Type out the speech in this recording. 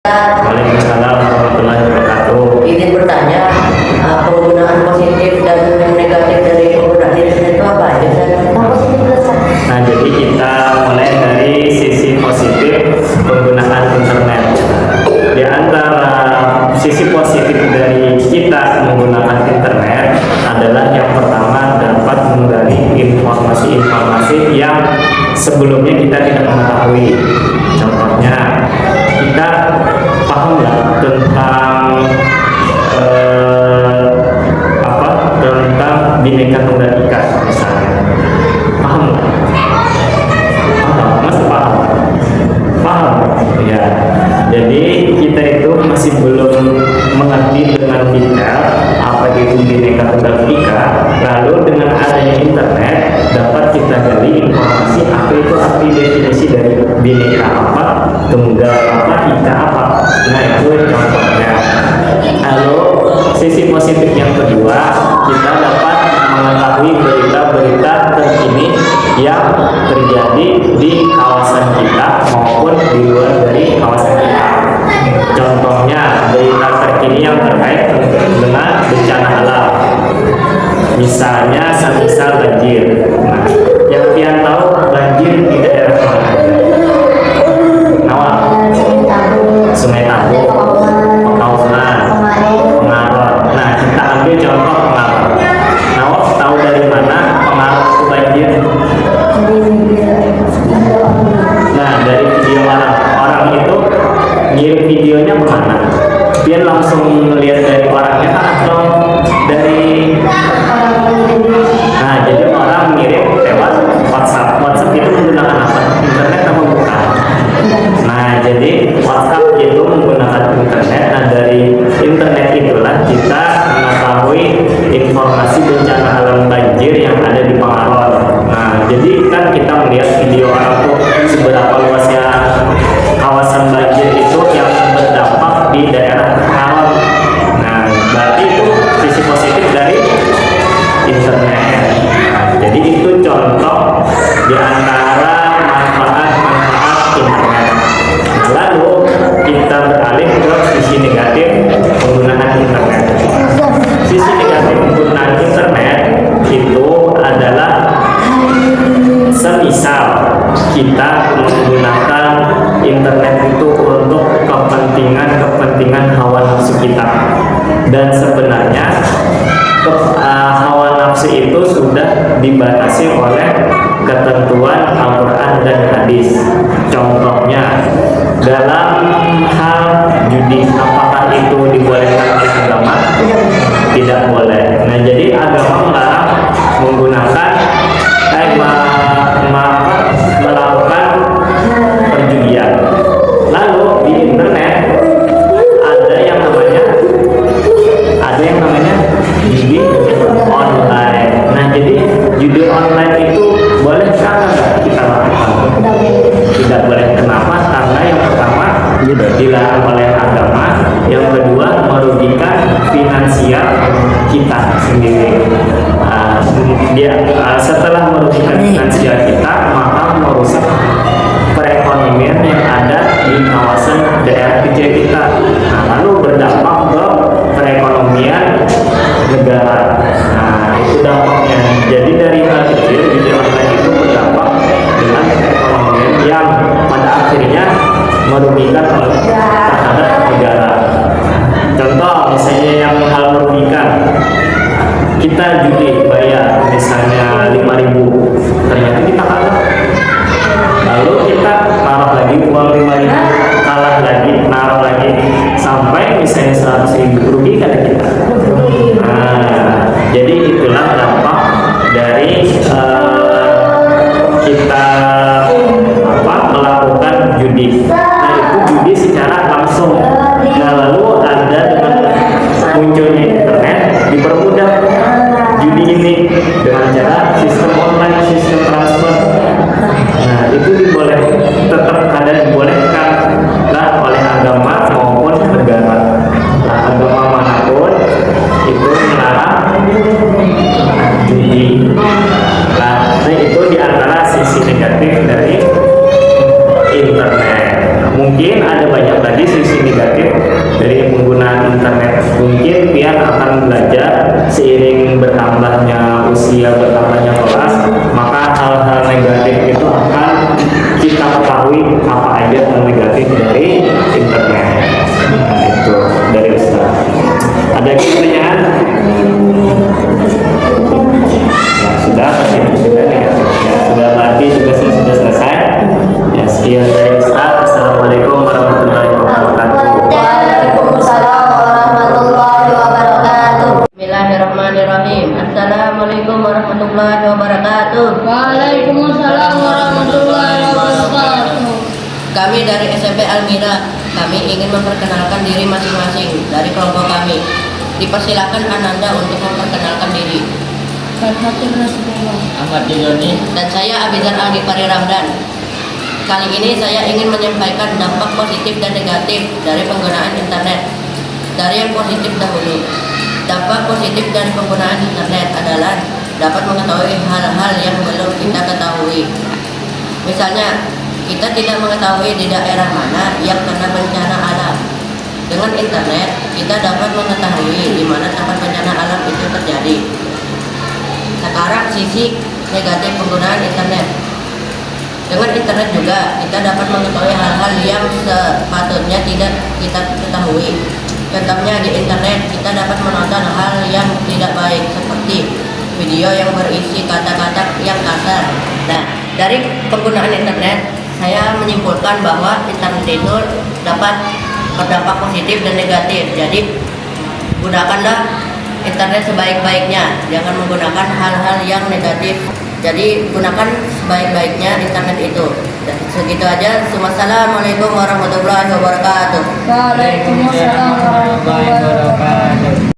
Waalaikumsalam warahmatullahi wabarakatuh. Izin bertanya, penggunaan positif dan negatif dari penggunaan internet itu apa aja? Nah, jadi kita mulai dari sisi positif penggunaan internet. Di antara sisi positif dari kita menggunakan internet adalah yang pertama dapat menggali informasi-informasi yang sebelumnya kita tidak mengetahui. Contohnya, kita paham nggak tentang tentang Bhinneka Tunggal Ika misalnya? Paham nggak? Paham, Mas paham? Paham, ya. Jadi kita itu masih belum mengerti dengan detail apa itu Bhinneka Tunggal Ika. Lalu dengan adanya internet dapat kita gali informasi apa itu arti definisi dari Bhinneka apa, Tunggal apa, Ika apa. Nah itu contohnya. Lalu sisi positif yang kedua, kita dapat mengetahui berita-berita terkini yang terjadi di kawasan kita maupun di luar dari kawasan kita. Contohnya berita terkini yang terkait dengan bencana alam, misalnya semisal banjir. Nah, yang kalian tahu banjir di daerah mana? Nawal, Sungai Tabuk, Pekalongan, Pengarot. Nah, kita ambil contoh Pengarot. Nawal tahu dari mana Pengarot itu banjir? Nah, dari video orang itu ngirim videonya kemana? Dia langsung melihat dari orangnya atau dari jadi orang ngirim lewat WhatsApp. WhatsApp itu menggunakan apa? Internet atau bukan? Nah, jadi WhatsApp itu menggunakan internet. Nah, dari internet itulah kita mengetahui informasi bencana alam banjir yang ada di Pengarot. Nah, jadi kan kita melihat video orang tuh seberapa luasnya kawasan banjir itu yang berdampak di daerah Pengarot. Nah, berarti itu sisi positif dari internet. Jadi itu contoh di antara manfaat-manfaat internet. Nah, lalu kita beralih ke sisi negatif penggunaan internet. Sisi negatif penggunaan internet itu adalah semisal kita menggunakan internet itu untuk kepentingan hawa nafsu kita, dan sebenarnya hawa nafsu itu sudah dibatasi oleh ketentuan Al-Quran dan hadis. Contohnya dalam hal judi, apakah itu dibolehkan oleh agama? Tidak boleh. Nah, jadi agama melarang menggunakan melakukan perjudian. Lalu di internet ada yang namanya judi online. Nah, jadi judi online itu bolehkah kita lakukan? Tidak boleh. Kenapa? Karena yang pertama dilarang oleh agama, yang kedua merugikan finansial kita sendiri. Setelah merugikan finansial kita, maka merusak perekonomian yang ada di kawasan daerah kecil kita. Nah, lalu berdampak ke perekonomian negara. Nah, itu dampaknya. Jadi dari hal kecil judi online itu berdampak dengan perekonomian yang pada akhirnya merugikan terhadap negara. Contoh misalnya yang hal merugikan, kita judi bayar misalnya 5.000, ternyata kita kalah. Lalu kita naruh lagi uang 5.000, kalah lagi, naruh lagi, sampai misalnya 100.000, rugi kan kita. Nah, jadi itulah dampak dari kita melakukan judi. Nah, itu judi secara langsung. Nah, lalu ada dengan munculnya internet dipermudah judi ini dengan cara sistem online, sistem transfer. Nah, itu tetap ada dibolehkan lah oleh agama maupun negara. Nah, agama manapun itu melarang judi. Nah, itu diantara sisi negatif dari internet. Sekian dari Ustaz. Assalamualaikum warahmatullahi wabarakatuh. Waalaikumsalam warahmatullahi wabarakatuh. Bismillahirrahmanirrahim. Assalamualaikum warahmatullahi wabarakatuh. Waalaikumsalam warahmatullahi wabarakatuh. Kami dari SMP Almira, kami ingin memperkenalkan diri masing-masing dari kelompok kami. Dipersilakan Ananda untuk memperkenalkan diri. Al-Fatih Rasulullah. Ahmad Joni. Dan saya Abizar Algifari Ramdan. Kali ini saya ingin menyampaikan dampak positif dan negatif dari penggunaan internet. Dari yang positif dahulu. Dampak positif dari penggunaan internet adalah dapat mengetahui hal-hal yang belum kita ketahui. Misalnya, kita tidak mengetahui di daerah mana yang kena bencana alam. Dengan internet, kita dapat mengetahui di mana tempat bencana alam itu terjadi. Sekarang sisi negatif penggunaan internet. Dengan internet juga kita dapat mengetahui hal-hal yang sepatutnya tidak kita ketahui. Contohnya di internet kita dapat menonton hal yang tidak baik seperti video yang berisi kata-kata yang kasar. Nah, dari penggunaan internet saya menyimpulkan bahwa internet itu dapat berdampak positif dan negatif. Jadi gunakanlah internet sebaik-baiknya, jangan menggunakan hal-hal yang negatif. Jadi gunakan sebaik-baiknya internet itu. Dan segitu aja. Wassalamualaikum warahmatullahi wabarakatuh. Waalaikumsalam warahmatullahi wabarakatuh.